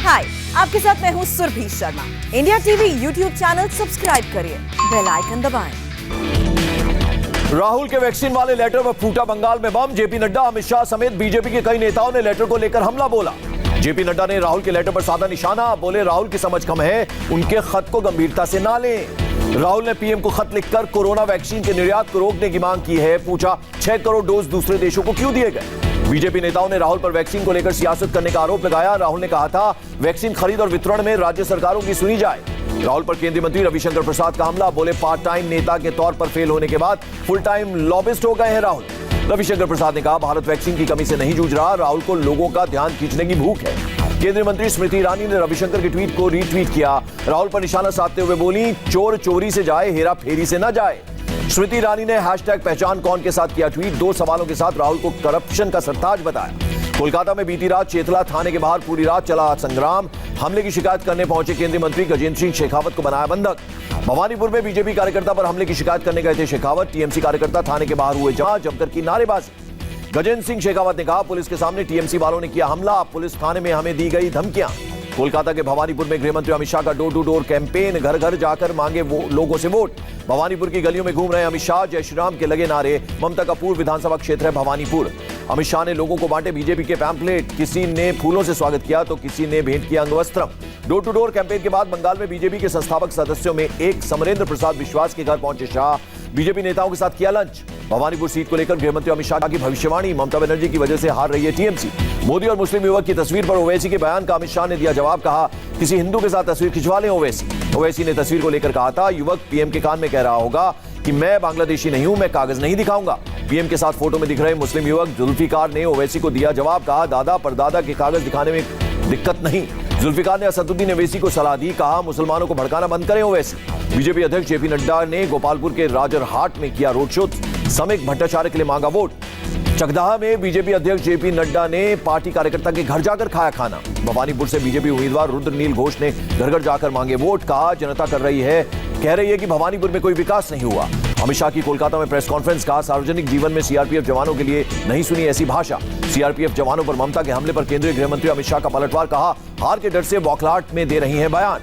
हाय, आपके साथ मैं हूँ Surbhi Sharma. India TV YouTube channel subscribe करिए, बेल आइकन दबाएं। राहुल के वैक्सीन वाले लेटर पर फूटा बंगाल में बम। जेपी नड्डा, अमित शाह समेत बीजेपी के कई नेताओं ने लेटर को लेकर हमला बोला। जेपी नड्डा ने राहुल के लेटर पर साधा निशाना, बोले राहुल की समझ कम है, उनके खत को गंभीरता से ना लें। राहुल ने पीएम को खत लिखकर कोरोना वैक्सीन के निर्यात को रोकने की मांग की है। पूछा 6 करोड़ डोज दूसरे देशों को क्यों दिए गए। बीजेपी नेताओं ने राहुल पर वैक्सीन को लेकर सियासत करने का आरोप लगाया। राहुल ने कहा था वैक्सीन खरीद और वितरण में राज्य सरकारों की सुनी जाए। राहुल पर केंद्रीय मंत्री रविशंकर प्रसाद का हमला, बोले पार्ट टाइम नेता के तौर पर फेल होने के बाद फुल टाइम लॉबिस्ट हो गए हैं राहुल। रविशंकर प्रसाद ने कहा भारत वैक्सीन की कमी से नहीं जूझ रहा, राहुल को लोगों का ध्यान खींचने की भूख है। केंद्रीय मंत्री स्मृति ईरानी ने रविशंकर के ट्वीट को रीट्वीट किया। राहुल पर निशाना साधते हुए बोली चोर चोरी से जाए, हेरा फेरी से न जाए। स्मृति ईरानी ने हैशटैग पहचान कौन के साथ किया ट्वीट। 2 सवालों के साथ राहुल को करप्शन का सरताज बताया। कोलकाता में बीती रात चेतला थाने के बाहर पूरी रात चला संग्राम। हमले की शिकायत करने पहुंचे केंद्रीय मंत्री गजेंद्र सिंह शेखावत को बनाया बंधक। भवानीपुर में बीजेपी कार्यकर्ता पर हमले की शिकायत करने गए थे शेखावत। टीएमसी कार्यकर्ता थाने के बाहर हुए जमा, जमकर की नारेबाजी। गजेंद्र सिंह शेखावत ने कहा पुलिस के सामने टीएमसी वालों ने किया हमला, पुलिस थाने में हमें दी गई धमकियां। कोलकाता के भवानीपुर में गृह मंत्री अमित शाह का डोर टू डोर कैंपेन, घर घर जाकर मांगे लोगों से वोट। भवानीपुर की गलियों में घूम रहे अमित शाह, जय श्री राम के लगे नारे। ममता का पूर्व विधानसभा क्षेत्र है भवानीपुर। अमित शाह ने लोगों को बांटे बीजेपी के पैम्पलेट, किसी ने फूलों से स्वागत किया तो किसी ने भेंट किया अंगवस्त्रम। डोर टू डोर कैंपेन के बाद बंगाल में बीजेपी के संस्थापक सदस्यों में एक समरेंद्र प्रसाद विश्वास के घर पहुंचे शाह, बीजेपी नेताओं के साथ किया लंच। भवानीपुर सीट को लेकर गृहमंत्री अमित शाह की भविष्यवाणी, ममता बनर्जी की वजह से हार रही है टीएमसी। मोदी और मुस्लिम युवक की तस्वीर पर ओवैसी के बयान का अमित शाह ने दिया जवाब, कहा किसी हिंदू के साथ तस्वीर खिंचवा लें ओवैसी। ओवैसी ने तस्वीर को लेकर कहा था युवक पीएम के कान में कह रहा होगा कि मैं बांग्लादेशी नहीं हूं, मैं कागज नहीं दिखाऊंगा। पीएम के साथ फोटो में दिख रहे मुस्लिम युवक जुल्फिकार ने ओवैसी को दिया जवाब, कहा दादा परदादा के कागज दिखाने में दिक्कत नहीं। जुल्फिकार ने असदुद्दीन ओवैसी को सलाह दी, कहा मुसलमानों को भड़काना बंद करें ओवैसी। बीजेपी अध्यक्ष जेपी नड्डा ने गोपालपुर के राजरहाट में किया रोड शो, समेक भट्टाचार्य के लिए मांगा वोट। चकदाहा में बीजेपी अध्यक्ष जेपी नड्डा ने पार्टी कार्यकर्ता के घर जाकर खाया खाना। भवानीपुर से बीजेपी उम्मीदवार रुद्रनील घोष ने घर घर जाकर मांगे वोट, कहा जनता कह रही है कि भवानीपुर में कोई विकास नहीं हुआ। अमित शाह की कोलकाता में प्रेस कॉन्फ्रेंस, कहा सार्वजनिक जीवन में सीआरपीएफ जवानों के लिए नहीं सुनी ऐसी भाषा। सीआरपीएफ जवानों पर ममता के हमले पर केंद्रीय गृह मंत्री अमित शाह का पलटवार, कहा हार के डर से बौखलाहट में दे रही हैं बयान।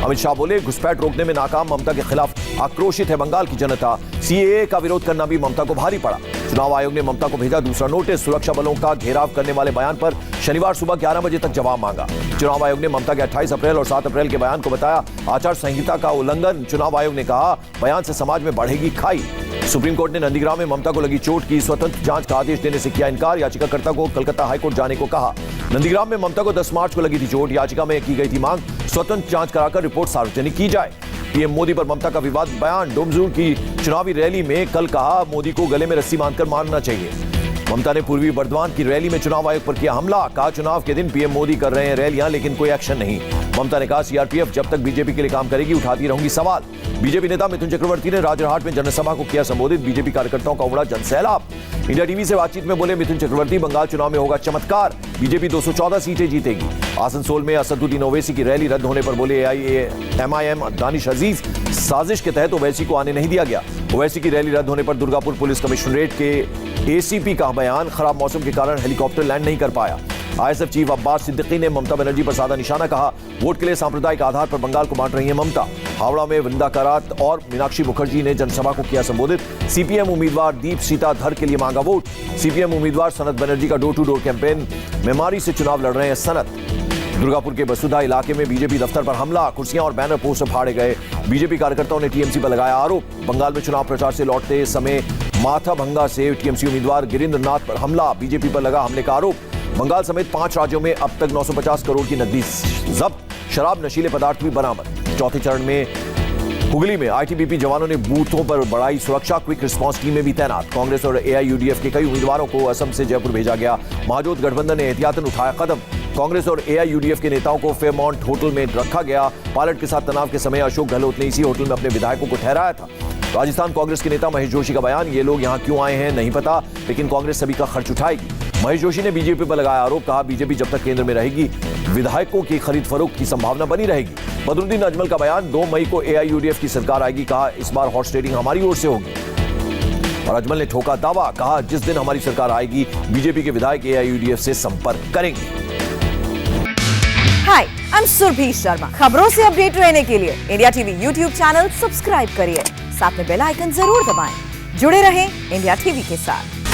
अमित शाह बोले घुसपैठ रोकने में नाकाम ममता के खिलाफ आक्रोशित है बंगाल की जनता। सीएए का विरोध करना भी ममता को भारी पड़ा। चुनाव आयोग ने ममता को भेजा दूसरा नोटिस, सुरक्षा बलों का घेराव करने वाले बयान पर शनिवार सुबह 11 बजे तक जवाब मांगा। चुनाव आयोग ने ममता के 28 अप्रैल और 7 अप्रैल के बयान को बताया आचार संहिता का उल्लंघन। चुनाव आयोग ने कहा बयान से समाज में बढ़ेगी खाई। सुप्रीम कोर्ट ने नंदीग्राम में ममता को लगी चोट की स्वतंत्र जांच का आदेश देने से किया इनकार। याचिकाकर्ता को कलकत्ता हाईकोर्ट जाने को कहा। नंदीग्राम में ममता को 10 मार्च को लगी थी चोट, याचिका में की गई थी मांग स्वतंत्र जांच कराकर रिपोर्ट सार्वजनिक की जाए। पीएम मोदी पर ममता का विवाद बयान, डोमजूर की चुनावी रैली में कल कहा मोदी को गले में रस्सी बांधकर मारना चाहिए। ममता ने पूर्वी बर्धमान की रैली में चुनाव आयोग पर किया हमला, कहा चुनाव के दिन पीएम मोदी कर रहे हैं रैलियां लेकिन कोई एक्शन नहीं। ममता ने कहा सीआरपीएफ जब तक बीजेपी के लिए काम करेगी उठाती रहूंगी सवाल। बीजेपी नेता मिथुन चक्रवर्ती ने राजरहाट में जनसभा को किया संबोधित, बीजेपी कार्यकर्ताओं का उमड़ा जनसैलाब। इंडिया टीवी से बातचीत में बोले मिथुन चक्रवर्ती बंगाल चुनाव में होगा चमत्कार, बीजेपी 214 सीटें जीतेगी। आसनसोल में असदुद्दीन ओवैसी की रैली रद्द होने पर बोले एमआईएम दानिश अजीज साजिश के तहत ओवैसी को आने नहीं दिया गया। ओवैसी की रैली रद्द होने पर दुर्गापुर पुलिस कमिश्नरेट के एसीपी का बयान, खराब मौसम के कारण हेलीकॉप्टर लैंड नहीं कर पाया। आईएसएफ चीफ अब्बास सिद्दीकी ने ममता बनर्जी पर साधा निशाना, कहा वोट के लिए सांप्रदायिक आधार पर बंगाल को बांट रही है ममता। हावड़ा में वृंदा करात और मीनाक्षी मुखर्जी ने जनसभा को किया संबोधित। सीपीएम उम्मीदवार दीप सीताधर के लिए मांगा वोट। सीपीएम उम्मीदवार सनत बनर्जी का door to door campaign, Memari से चुनाव लड़ रहे हैं सनत। दुर्गापुर के बसुधा इलाके में बीजेपी दफ्तर पर हमला, कुर्सियां और बैनर पोस्टर फाड़े गए। बीजेपी कार्यकर्ताओं ने टीएमसी पर लगाया आरोप। बंगाल में चुनाव प्रचार से लौटते समय माथाभंगा से टीएमसी उम्मीदवार गिरिंद्र नाथ पर हमला, बीजेपी पर लगा हमले का आरोप। बंगाल समेत 5 राज्यों में अब तक 950 करोड़ की नकदी जब्त, शराब नशीले पदार्थ भी बरामद। चौथे चरण में हुगली में आईटीबीपी जवानों ने बूथों पर बढ़ाई सुरक्षा, क्विक रिस्पांस टीमें भी तैनात। कांग्रेस और एआईयूडीएफ के कई उम्मीदवारों को असम से जयपुर भेजा गया। महाजोत गठबंधन ने एहतियातन उठाया कदम। कांग्रेस और एआईयूडीएफ के नेताओं को फेयरमाउंट होटल में रखा गया। पायलट के साथ तनाव के समय अशोक गहलोत ने इसी होटल में अपने विधायकों को ठहराया था। राजस्थान कांग्रेस के नेता महेश जोशी का बयान, ये लोग यहां क्यों आए हैं नहीं पता, लेकिन कांग्रेस सभी का खर्च उठाएगी। महेश जोशी ने बीजेपी पर लगाया आरोप, कहा बीजेपी जब तक केंद्र में रहेगी विधायकों की खरीद फरोख्त की संभावना बनी रहेगी। बदरुद्दीन अजमल का बयान, 2 मई को एआईयूडीएफ की सरकार आएगी, कहा इस बार हॉर्स ट्रेडिंग हमारी ओर से होगी। और अजमल ने ठोका दावा, कहा जिस दिन हमारी सरकार आएगी बीजेपी के विधायक एआईयूडीएफ से संपर्क करेंगे। हाय, आई एम सुरभि शर्मा। खबरों से अपडेट रहने के लिए India TV YouTube channel subscribe करिए, साथ में बेल आइकन जरूर दबाएं। जुड़े रहें इंडिया टीवी के साथ।